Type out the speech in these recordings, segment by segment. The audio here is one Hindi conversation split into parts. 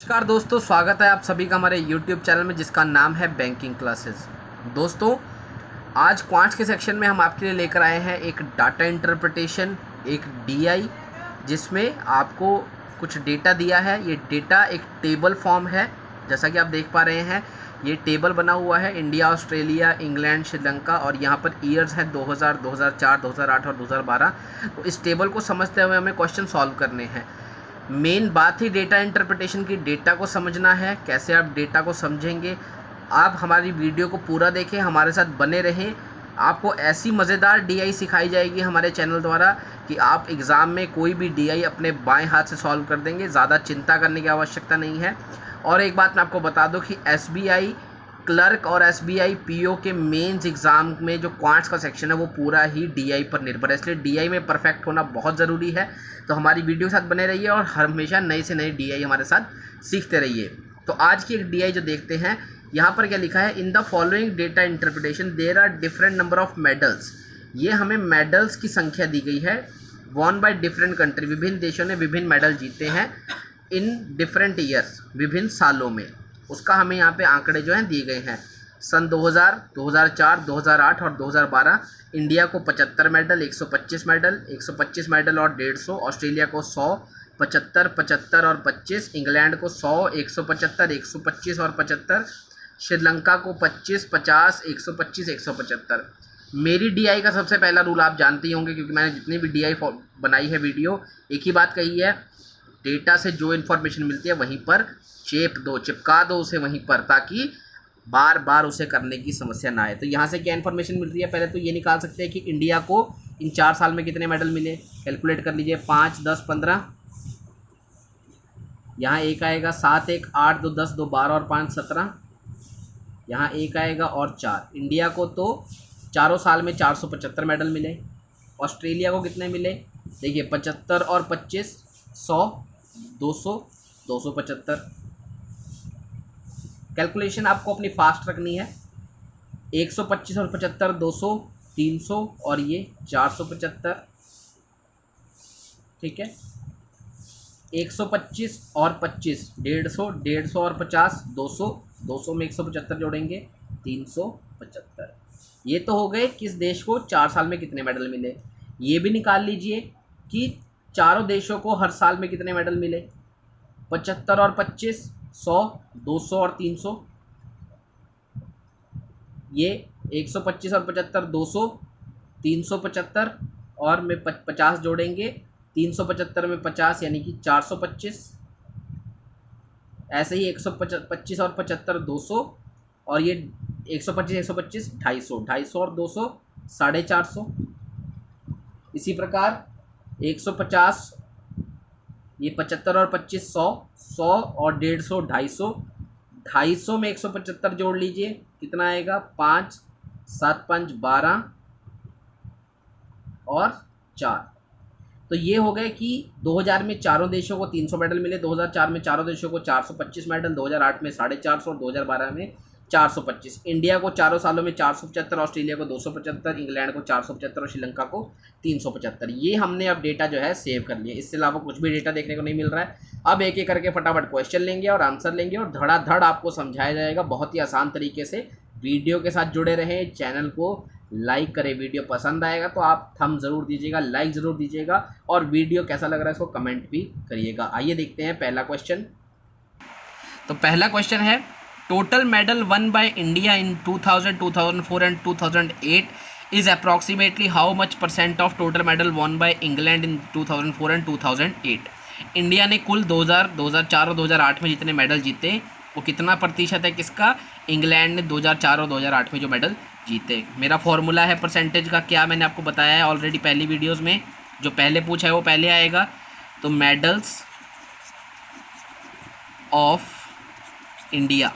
नमस्कार दोस्तों, स्वागत है आप सभी का हमारे YouTube चैनल में जिसका नाम है बैंकिंग क्लासेस। दोस्तों, आज क्वांट्स के सेक्शन में हम आपके लिए लेकर आए हैं एक डाटा इंटरप्रिटेशन, एक डीआई, जिसमें आपको कुछ डेटा दिया है। ये डेटा एक टेबल फॉर्म है, जैसा कि आप देख पा रहे हैं। ये टेबल बना हुआ है इंडिया, ऑस्ट्रेलिया, इंग्लैंड, श्रीलंका, और यहाँ पर ईयर्स है 2000, 2004, 2008 और 2012। तो इस टेबल को समझते हुए हमें क्वेश्चन सॉल्व करने हैं। मेन बात ही डेटा इंटरप्रिटेशन की, डेटा को समझना है। कैसे आप डेटा को समझेंगे? आप हमारी वीडियो को पूरा देखें, हमारे साथ बने रहें। आपको ऐसी मज़ेदार डीआई सिखाई जाएगी हमारे चैनल द्वारा कि आप एग्ज़ाम में कोई भी डीआई अपने बाएं हाथ से सॉल्व कर देंगे। ज़्यादा चिंता करने की आवश्यकता नहीं है। और एक बात मैं आपको बता दूं कि एसबीआई क्लर्क और एसबीआई पीओ के मेंस एग्ज़ाम में जो क्वांट्स का सेक्शन है वो पूरा ही डीआई पर निर्भर है, इसलिए डीआई में परफेक्ट होना बहुत ज़रूरी है। तो हमारी वीडियो के साथ बने रहिए और हमेशा नए से नए डीआई हमारे साथ सीखते रहिए। तो आज की एक डीआई जो देखते हैं, यहाँ पर क्या लिखा है, in the following data interpretation there are different number of medals. ये हमें मेडल्स की संख्या दी गई है, वॉन बाय डिफरेंट कंट्री, विभिन्न देशों ने विभिन्न मेडल जीते हैं इन डिफरेंट ईयर्स, विभिन्न सालों में। उसका हमें यहाँ पे आंकड़े जो हैं दिए गए हैं। सन 2000, 2004, 2008 और 2012 इंडिया को 75 मेडल, 125 मेडल, 125 मेडल और 150। ऑस्ट्रेलिया को 100, 75, 75 और 25। इंग्लैंड को 100, 175, 125 और 75। श्रीलंका को 25, 50, 125, 175। मेरी डीआई का सबसे पहला रूल आप जानते ही होंगे, क्योंकि मैंने जितनी भी डीआई बनाई है वीडियो, एक ही बात कही है, डेटा से जो इन्फॉर्मेशन मिलती है वहीं पर चिपका दो उसे वहीं पर, ताकि बार बार उसे करने की समस्या ना आए। तो यहाँ से क्या इन्फॉर्मेशन मिल रही है, पहले तो ये निकाल सकते हैं कि इंडिया को इन 4 साल में कितने मेडल मिले। कैलकुलेट कर लीजिए, 5, 10, 15। यहाँ एक आएगा, 7, 1, 8, 2, 10, 2, 12 और 5, 17। यहाँ एक आएगा और 4। इंडिया को तो चारों साल में 475 मेडल मिले। ऑस्ट्रेलिया को कितने मिले, देखिए 75 और 25, 100, 200, 275। कैलकुलेशन आपको अपनी फास्ट रखनी है। 125 और 75, 200, 300 और ये 475। ठीक है, 125 और 25, 150, 150 और 50, 200, 200 में 175 जोड़ेंगे, 375। ये तो हो गए किस देश को 4 साल में कितने मेडल मिले। ये भी निकाल लीजिए कि चारों देशों को हर साल में कितने मेडल मिले। 75 और 25, 100, 200 और 300। ये 125 और 75, 200, 375 और में 50 जोड़ेंगे, 375 में 50 यानी कि 425। ऐसे ही 125 और 75, 200, और ये 125, 125, 250, 250 और 200, 450। इसी प्रकार 150, ये 75 और 25, 100, 100 और 150, 250। 250 में 175 जोड़ लीजिए, कितना आएगा, 5, 7, 5, 12 और 4। तो ये हो गए कि 2000 में चारों देशों को 300 मेडल मिले, 2004 में चारों देशों को 425 मेडल, 2008 में 450 और 2012 में 425। इंडिया को चारों सालों में 475, ऑस्ट्रेलिया को 275, इंग्लैंड को 475 और श्रीलंका को 375। ये हमने अब डेटा जो है सेव कर लिया। इससे अलावा कुछ भी डेटा देखने को नहीं मिल रहा है। अब एक एक करके फटाफट क्वेश्चन लेंगे और आंसर लेंगे और धड़ाधड़ आपको समझाया जाएगा बहुत ही आसान तरीके से। वीडियो के साथ जुड़े रहें, चैनल को लाइक करें। वीडियो पसंद आएगा तो आप थंब ज़रूर दीजिएगा, लाइक ज़रूर दीजिएगा, और वीडियो कैसा लग रहा है इसको कमेंट भी करिएगा। आइए देखते हैं पहला क्वेश्चन। तो पहला क्वेश्चन है, total medal won by India in 2000, 2004 and 2008 is approximately how much percent of total medal won by England in 2004 and 2008। India ने कुल 2000, 2004 और 2008 में जितने मेडल जीते वो कितना प्रतिशत है किसका, इंग्लैंड ने 2004 और 2008 में जो मेडल जीते। मेरा फॉर्मूला है परसेंटेज का, क्या मैंने आपको बताया है ऑलरेडी पहली वीडियोस में। जो पहले पूछा है वो पहले आएगा। तो मेडल्स ऑफ इंडिया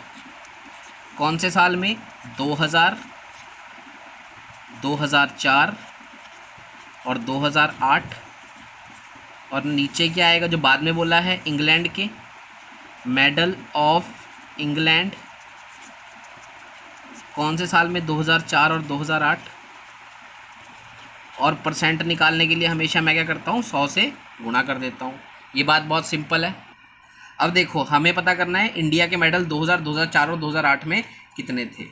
कौन से साल में, 2000, 2004 और 2008। और नीचे क्या आएगा जो बाद में बोला है, इंग्लैंड के मेडल ऑफ इंग्लैंड कौन से साल में, 2004 और 2008। और परसेंट निकालने के लिए हमेशा मैं क्या करता हूँ, 100 से गुणा कर देता हूँ। ये बात बहुत सिंपल है। अब देखो हमें पता करना है इंडिया के मेडल 2000, 2004 और 2008 में कितने थे।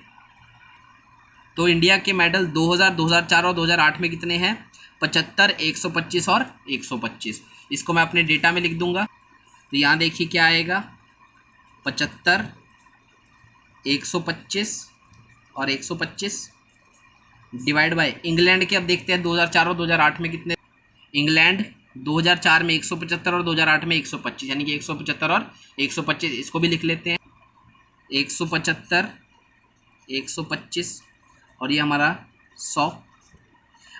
तो इंडिया के मेडल 2000, 2004 और 2008 में कितने हैं? 75, 125 और 125। इसको मैं अपने डेटा में लिख दूंगा। तो यहाँ देखिए क्या आएगा, 75, 125 और 125 डिवाइड बाय इंग्लैंड के। अब देखते हैं 2004 और 2008 में कितने। इंग्लैंड 2004 में 175 और 2008 में 125, यानी कि 175 और 125। इसको भी लिख लेते हैं, 175, 125 और ये हमारा 100।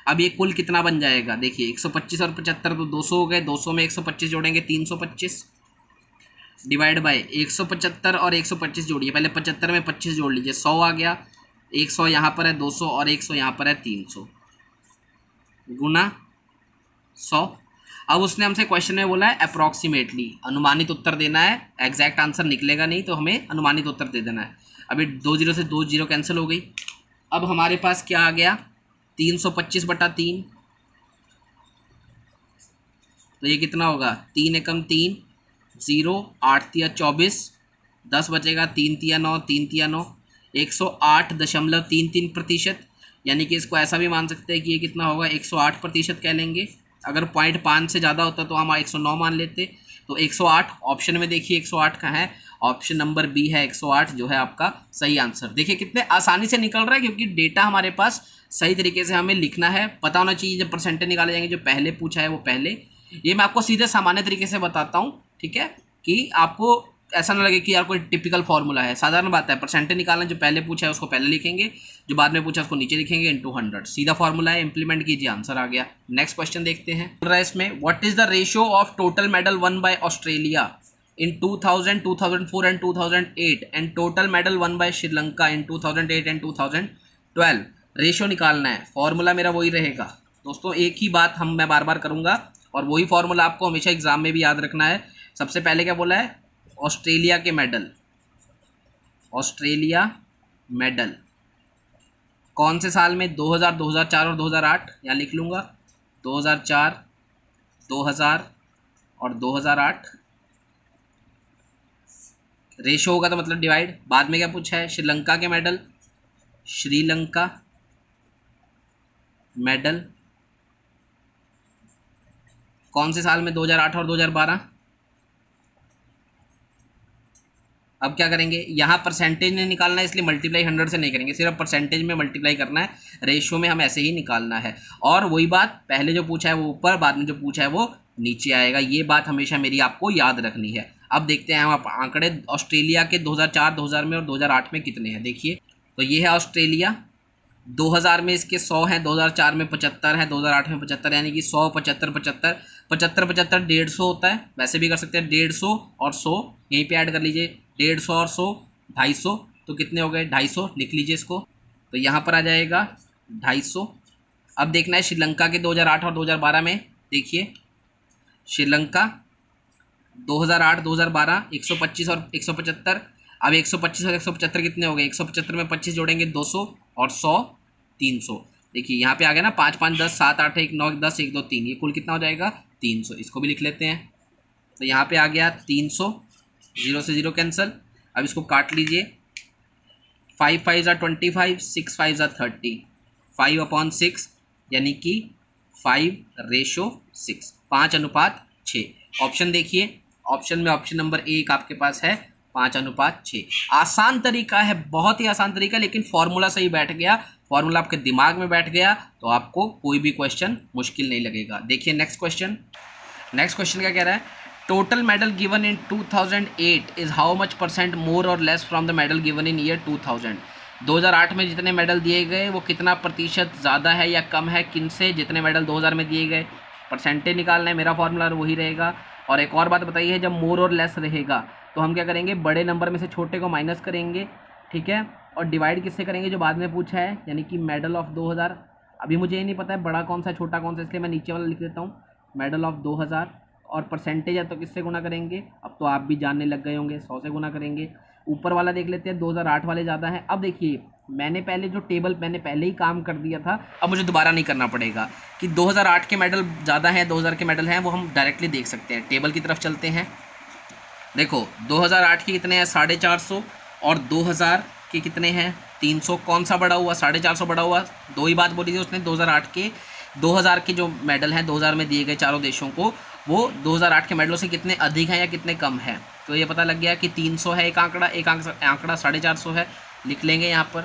अब ये कुल कितना बन जाएगा, देखिए 125 और 75 तो 200 हो गए, 200 में 125 जोड़ेंगे 325 डिवाइड बाय 175 और 125 जोड़िए, पहले 75 में 25 जोड़ लीजिए, 100 आ गया। 100 यहाँ पर है 200 और 100 यहाँ पर है 300 गुना 100। अब उसने हमसे क्वेश्चन में बोला है अप्रॉक्सीमेटली, अनुमानित उत्तर देना है, एग्जैक्ट आंसर निकलेगा नहीं तो हमें अनुमानित उत्तर दे देना है। अभी 2 जीरो से 2 जीरो कैंसिल हो गई। अब हमारे पास क्या आ गया, 325/3। तो ये कितना होगा, 3 एकम 3, 0, 8 तिया 24, 10 बचेगा, 3 तिया 9, 3 तिया 9, 108.33%। यानी कि इसको ऐसा भी मान सकते हैं कि ये कितना होगा, 108% कह लेंगे। अगर 0.5 से ज़्यादा होता तो हम 109 मान लेते। तो 108 ऑप्शन में देखिए, 108 कहाँ है, ऑप्शन नंबर बी है, 108 जो है आपका सही आंसर। देखिए कितने आसानी से निकल रहा है, क्योंकि डेटा हमारे पास सही तरीके से हमें लिखना है, पता होना चाहिए। जब परसेंटेज निकाले जाएंगे, जो पहले पूछा है वो पहले, ये मैं आपको सीधे सामान्य तरीके से बताता हूँ, ठीक है, कि आपको ऐसा ना लगे कि यार कोई टिपिकल फॉर्मूला है। साधारण बात है, परसेंटेज निकालना, जो पहले पूछा है उसको पहले लिखेंगे, जो बाद में पूछा उसको नीचे लिखेंगे, इनटू 100। सीधा फॉर्मूला है, इंप्लीमेंट कीजिए, आंसर आ गया। नेक्स्ट क्वेश्चन देखते हैं। बोल रहा है इसमें, what is the ratio of total medal won by Australia in 2000, 2004 and 2008 and total medal won bye Sri Lanka in 2008 and 2012। Ratio निकालना है, फॉर्मूला मेरा वही रहेगा दोस्तों। एक ही बात मैं बार बार करूंगा और वही फॉर्मूला आपको हमेशा एग्जाम में भी याद रखना है। सबसे पहले क्या बोला है, ऑस्ट्रेलिया के मेडल, ऑस्ट्रेलिया मेडल कौन से साल में, 2000, 2004 और 2008। यहाँ लिख लूँगा 2004, 2000 और 2008। रेशो होगा तो मतलब डिवाइड। बाद में क्या पूछा है, श्रीलंका के मेडल, श्रीलंका मेडल कौन से साल में, 2008 और 2012। अब क्या करेंगे, यहाँ परसेंटेज नहीं निकालना है, इसलिए मल्टीप्लाई 100 से नहीं करेंगे, सिर्फ परसेंटेज में मल्टीप्लाई करना है, रेशियो में हम ऐसे ही निकालना है। और वही बात, पहले जो पूछा है वो ऊपर, बाद में जो पूछा है वो नीचे आएगा। ये बात हमेशा मेरी आपको याद रखनी है। अब देखते हैं हम आंकड़े ऑस्ट्रेलिया के 2004, 2000 में और 2008 में कितने हैं। देखिए, तो ये है ऑस्ट्रेलिया, 2000 में इसके 100 हैं, 2004 में 75 है, 2008 में 75, यानी कि 100, 75, 75, 75, 75, 150 होता है। वैसे भी कर सकते हैं, 150 और 100 यहीं पे ऐड कर लीजिए, 150 और 100 250, तो कितने हो गए, 250 लिख लीजिए इसको। तो यहाँ पर आ जाएगा 250। अब देखना है श्रीलंका के 2008 और 2012 में। देखिए श्रीलंका 2008, 2012, 125 और 175। अब 125 और 175 कितने हो गए, 175 में 25 जोड़ेंगे 200 और 100 300। देखिए यहाँ पे आ गया ना, 5 5 10 7 8 1 9 10 1 2 3, ये कुल कितना हो जाएगा 300। इसको भी लिख लेते हैं। तो यहाँ पे आ गया 300, 0 से 0 कैंसिल। अब इसको काट लीजिए, 5 5 25, 6 5 30, 5/6 यानी कि 5:6, 5:6। ऑप्शन देखिए, ऑप्शन में ऑप्शन नंबर 1 आपके पास है 5:6। आसान तरीका है, बहुत ही आसान तरीका, लेकिन फॉर्मूला सही बैठ गया, फॉर्मूला आपके दिमाग में बैठ गया तो आपको कोई भी क्वेश्चन मुश्किल नहीं लगेगा। देखिए नेक्स्ट क्वेश्चन। नेक्स्ट क्वेश्चन क्या कह रहा है, total medal given in 2008 is how much % मोर और less from the medal given in year 2000। 2008 में जितने मेडल दिए गए वो कितना प्रतिशत ज़्यादा है या कम है किनसे, जितने मेडल 2000 में दिए गए। परसेंटेज निकालना है, मेरा फॉर्मूला वही रहेगा। और एक और बात बताइए, जब मोर और लेस रहेगा तो हम क्या करेंगे, बड़े नंबर में से छोटे को माइनस करेंगे, ठीक है, और डिवाइड किससे करेंगे, जो बाद में पूछा है, यानी कि मेडल ऑफ 2000। अभी मुझे ये नहीं पता है बड़ा कौन सा छोटा कौन सा, इसलिए मैं नीचे वाला लिख देता हूँ, मेडल ऑफ 2000। और परसेंटेज है तो किससे गुना करेंगे, अब तो आप भी जानने लग गए होंगे, 100 से गुना करेंगे। ऊपर वाला देख लेते हैं, 2008 वाले ज़्यादा हैं। अब देखिए मैंने पहले जो टेबल मैंने पहले ही काम कर दिया था, अब मुझे दोबारा नहीं करना पड़ेगा कि 2008 के मेडल ज़्यादा हैं, 2000 के मेडल हैं, वो हम डायरेक्टली देख सकते हैं। टेबल की तरफ चलते हैं, देखो 2008 के कितने हैं 450 और 2000 के कितने हैं 300। कौन सा बड़ा हुआ 450 बड़ा हुआ। दो ही बात बोली थी उसने 2000 के जो मेडल हैं 2000 में दिए गए चारों देशों को, वो 2008 के मेडलों से कितने अधिक हैं या कितने कम हैं। तो ये पता लग गया कि 300 है एक आंकड़ा, एक आंकड़ा 450 है। लिख लेंगे यहाँ पर।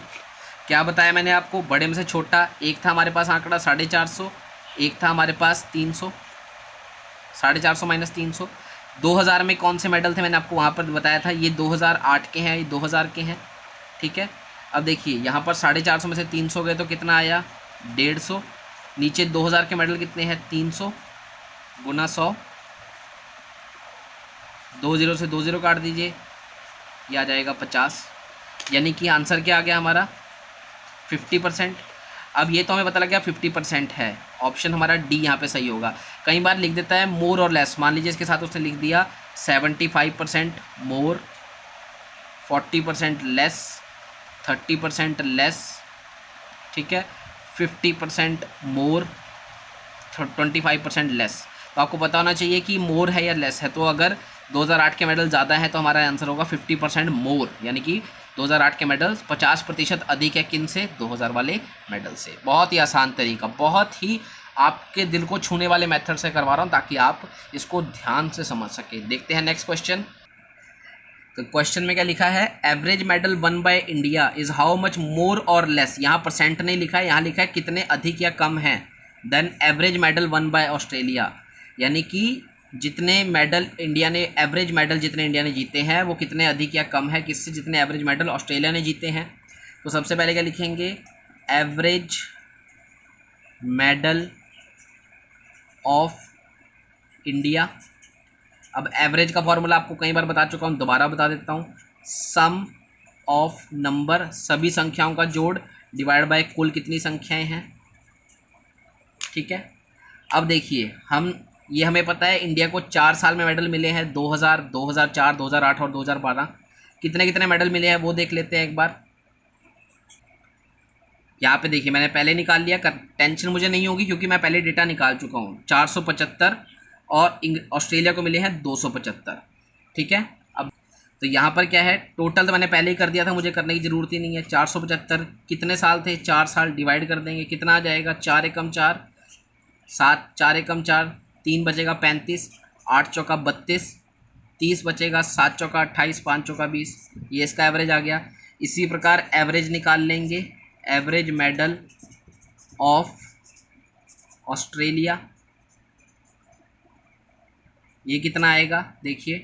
क्या बताया मैंने आपको, बड़े में से छोटा। एक था हमारे पास आंकड़ा 450, एक था हमारे पास 300। 450 माइनस 300। 2000 में कौन से मेडल थे मैंने आपको वहाँ पर बताया था, ये 2008 के हैं, ये 2000 के हैं। ठीक है, अब देखिए यहाँ पर 450 में से 300 गए तो कितना आया 150। नीचे 2000 के मेडल कितने हैं 300 गुना 100। 2 जीरो से 2 जीरो काट दीजिए, ये आ जाएगा 50। यानी कि आंसर क्या आ गया हमारा 50%। अब ये तो हमें पता लग गया 50% है। ऑप्शन हमारा डी यहाँ पे सही होगा। कई बार लिख देता है मोर और लेस, मान लीजिए इसके साथ उसने लिख दिया 75% मोर, 40% लेस, 30% लेस, ठीक है, 50% मोर, 25% लेस। तो आपको पता होना चाहिए कि मोर है या लेस है। तो अगर 2008 के मेडल ज़्यादा है तो हमारा आंसर होगा 50% मोर, यानी कि 2008 के मेडल 50% अधिक है किन से 2000 वाले मेडल से। बहुत ही आसान तरीका, बहुत ही आपके दिल को छूने वाले मेथड से करवा रहा हूँ ताकि आप इसको ध्यान से समझ सके। देखते हैं नेक्स्ट क्वेश्चन। तो क्वेश्चन में क्या लिखा है, average medal won by India is how much more और लेस। यहाँ परसेंट नहीं लिखा है, यहाँ लिखा है कितने अधिक या कम हैं than average medal won by Australia. यानी कि जितने मेडल इंडिया ने, एवरेज मेडल जितने इंडिया ने जीते हैं वो कितने अधिक या कम है किससे, जितने एवरेज मेडल ऑस्ट्रेलिया ने जीते हैं। तो सबसे पहले क्या लिखेंगे, एवरेज मेडल ऑफ इंडिया। अब एवरेज का फॉर्मूला आपको कई बार बता चुका हूँ, दोबारा बता देता हूँ। सम ऑफ नंबर, सभी संख्याओं का जोड़, डिवाइड बाय कुल कितनी संख्याएं हैं। ठीक है, अब देखिए ये हमें पता है इंडिया को 4 साल में मेडल मिले हैं, 2000, 2004, 2008 और 2012। कितने कितने मेडल मिले हैं वो देख लेते हैं एक बार। यहाँ पे देखिए मैंने पहले निकाल लिया, टेंशन मुझे नहीं होगी क्योंकि मैं पहले डेटा निकाल चुका हूँ। 475 और ऑस्ट्रेलिया को मिले हैं 275। ठीक है, अब तो यहाँ पर क्या है, टोटल तो मैंने पहले ही कर दिया था, मुझे करने की ज़रूरत ही नहीं है। 475 कितने साल थे, 4 साल, डिवाइड कर देंगे, कितना आ जाएगा 4 एकम 4, 7, 4 एकम 4, 3 बचेगा 35, 8 चौका 32, 30 बचेगा, 7 चौका 28, 5 चौका 20। ये इसका एवरेज आ गया। इसी प्रकार एवरेज निकाल लेंगे, एवरेज मेडल ऑफ ऑस्ट्रेलिया, ये कितना आएगा देखिए,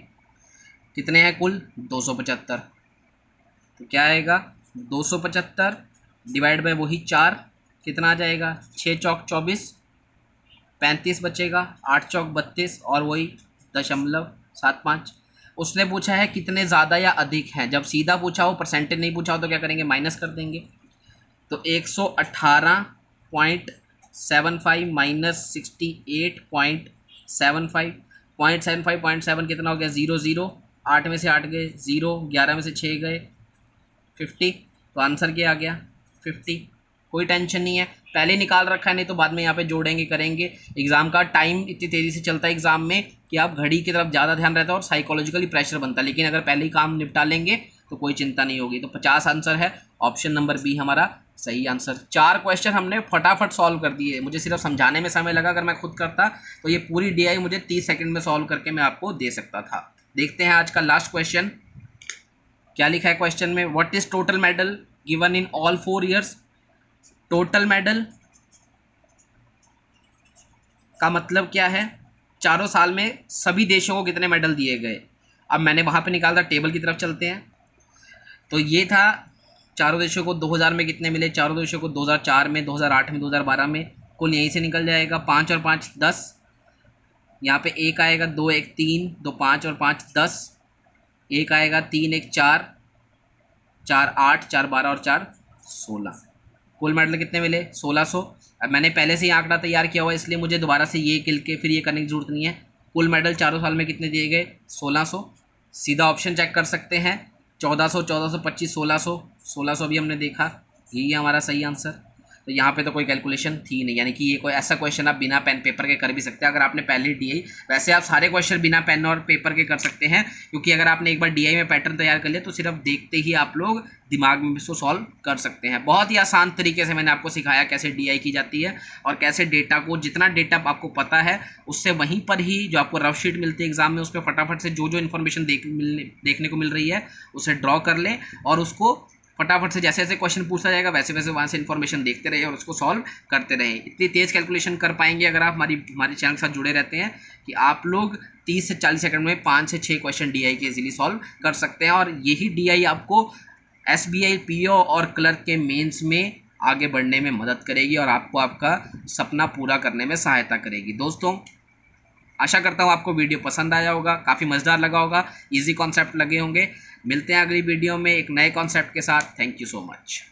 कितने हैं कुल 275। तो क्या आएगा 275 डिवाइड बाय वही 4, कितना आ जाएगा 6 चौक 24, 35 बचेगा, 8 चौक 32 और वही 0.75। उसने पूछा है कितने ज़्यादा या अधिक हैं। जब सीधा पूछा हो, परसेंटेज नहीं पूछा हो, तो क्या करेंगे माइनस कर देंगे। तो 118.75 माइनस 68.75, 0.75 कितना हो गया 0, 8 में से 8 गए 0, 11 में से 6 गए 50। तो आंसर क्या आ गया 50। कोई टेंशन नहीं है, पहले निकाल रखा है, नहीं तो बाद में यहाँ पे जोड़ेंगे करेंगे। एग्जाम का टाइम इतनी तेज़ी से चलता है एग्जाम में कि आप घड़ी की तरफ ज़्यादा ध्यान रहता है और साइकोलॉजिकली प्रेशर बनता है। लेकिन अगर पहले ही काम निपटा लेंगे तो कोई चिंता नहीं होगी। तो 50 आंसर है, ऑप्शन नंबर बी हमारा सही आंसर। 4 क्वेश्चन हमने फटाफट सॉल्व कर दिए, मुझे सिर्फ समझाने में समय लगा। अगर मैं खुद करता तो ये पूरी DI मुझे 30 सेकंड में सॉल्व करके मैं आपको दे सकता था। देखते हैं आज का लास्ट क्वेश्चन क्या लिखा है क्वेश्चन में। What is total medal given in all 4 years. Total medal का मतलब क्या है, चारों साल में सभी देशों को कितने मेडल दिए गए। अब मैंने वहाँ पे निकाला, टेबल की तरफ चलते हैं। तो ये था चारों देशों को 2000 में कितने मिले, चारों देशों को 2004 में, 2008 में, 2012 में। कुल यहीं से निकल जाएगा 5 और 5 10। यहाँ पे 1 आएगा, 2 1 3, 2 5 और 5 10। 1 आएगा, 3 1 4, 4 8, 4 12 और 4 16। कुल मेडल कितने मिले 1600। अब मैंने पहले से ही आंकड़ा तैयार किया हुआ है इसलिए मुझे दोबारा से ये किल के फिर ये करने की जरूरत नहीं है। कुल मेडल चारों साल में कितने दिए गए 1600। सीधा ऑप्शन चेक कर सकते हैं, 1400, 1425, 1600, 1600 भी हमने देखा, यही हमारा सही आंसर। तो यहाँ पे तो कोई कैलकुलेशन थी नहीं, यानी कि ये कोई ऐसा क्वेश्चन आप बिना पेन पेपर के कर भी सकते हैं अगर आपने पहले DI। वैसे आप सारे क्वेश्चन बिना पेन और पेपर के कर सकते हैं, क्योंकि अगर आपने एक बार DI में पैटर्न तैयार कर लिया तो सिर्फ देखते ही आप लोग दिमाग में इसको सॉल्व कर सकते हैं। बहुत ही आसान तरीके से मैंने आपको सिखाया कैसे DI की जाती है और कैसे डेटा को, जितना डेटा आपको पता है उससे वहीं पर ही जो आपको रफ शीट मिलती है एग्जाम में, उस पर फटाफट से जो जो इन्फॉर्मेशन देखने को मिल रही है उसे ड्रॉ कर लें और उसको फटाफट से जैसे जैसे क्वेश्चन पूछा जाएगा वैसे वैसे वहाँ से इन्फॉर्मेशन देखते रहे और उसको सॉल्व करते रहे। इतनी तेज़ कैलकुलेशन कर पाएंगे अगर आप हमारे चैनल के साथ जुड़े रहते हैं कि आप लोग 30 से 40 सेकंड में 5 से 6 क्वेश्चन DI के इजीली सॉल्व कर सकते हैं। और यही DI आपको SBI PO और क्लर्क के मेंस में आगे बढ़ने में मदद करेगी और आपको आपका सपना पूरा करने में सहायता करेगी। दोस्तों, आशा करता हूँ आपको वीडियो पसंद आया होगा, काफ़ी मज़ेदार लगा होगा, इजी कॉन्सेप्ट लगे होंगे। मिलते हैं अगली वीडियो में एक नए कॉन्सेप्ट के साथ। Thank you so much.